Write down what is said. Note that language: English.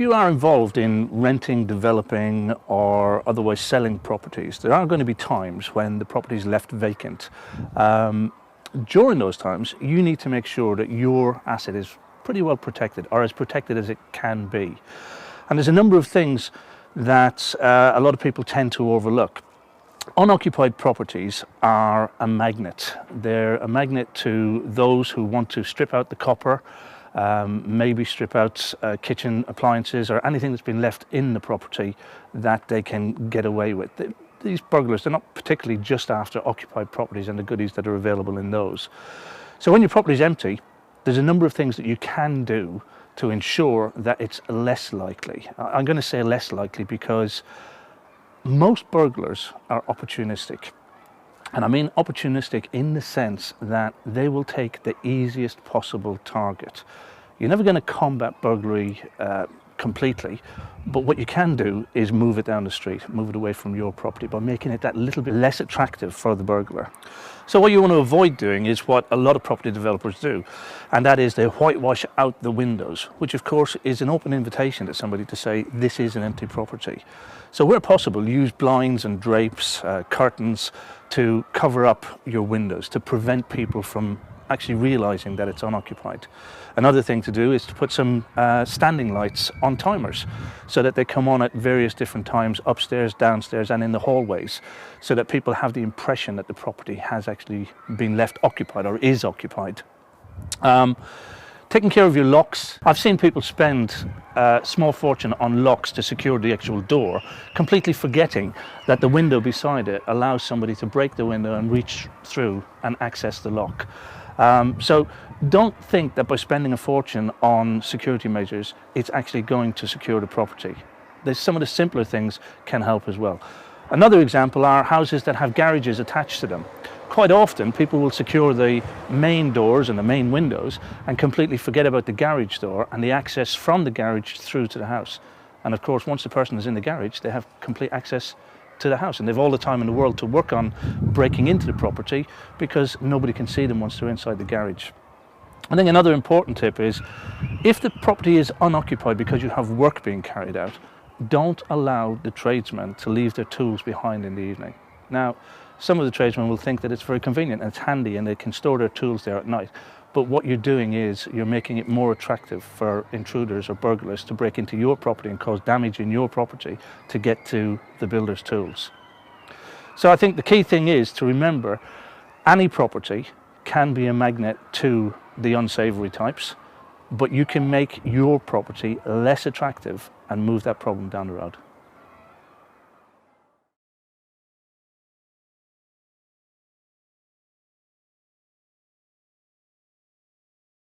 If you are involved in renting, developing or otherwise selling properties, there are going to be times when the property is left vacant. During those times, you need to make sure that your asset is pretty well protected, or as protected as it can be. And there's a number of things that a lot of people tend to overlook. Unoccupied properties are a magnet. They're a magnet to those who want to strip out the copper, maybe strip out kitchen appliances or anything that's been left in the property that they can get away with. These burglars, they're not particularly just after occupied properties and the goodies that are available in those. So when your property is empty, there's a number of things that you can do to ensure that it's less likely. I'm going to say less likely because most burglars are opportunistic. And I mean opportunistic in the sense that they will take the easiest possible target. You're never going to combat burglary completely, but what you can do is move it down the street, move it away from your property by making it that little bit less attractive for the burglar. So what you want to avoid doing is what a lot of property developers do, and that is they whitewash out the windows, which of course is an open invitation to somebody to say this is an empty property. So where possible, use blinds and drapes, curtains to cover up your windows to prevent people from actually realizing that it's unoccupied. Another thing to do is to put some standing lights on timers so that they come on at various different times upstairs, downstairs and in the hallways, so that people have the impression that the property has actually been left occupied or is occupied. Taking care of your locks. I've seen people spend a small fortune on locks to secure the actual door, completely forgetting that the window beside it allows somebody to break the window and reach through and access the lock. So don't think that by spending a fortune on security measures, it's actually going to secure the property. There's some of the simpler things can help as well. Another example are houses that have garages attached to them. Quite often people will secure the main doors and the main windows and completely forget about the garage door and the access from the garage through to the house. And of course, once the person is in the garage, they have complete access to the house and they've all the time in the world to work on breaking into the property because nobody can see them once they're inside the garage. I think another important tip is if the property is unoccupied because you have work being carried out, don't allow the tradesmen to leave their tools behind in the evening. Now, some of the tradesmen will think that it's very convenient and it's handy and they can store their tools there at night. But what you're doing is you're making it more attractive for intruders or burglars to break into your property and cause damage in your property to get to the builder's tools. So I think the key thing is to remember any property can be a magnet to the unsavory types, but you can make your property less attractive and move that problem down the road.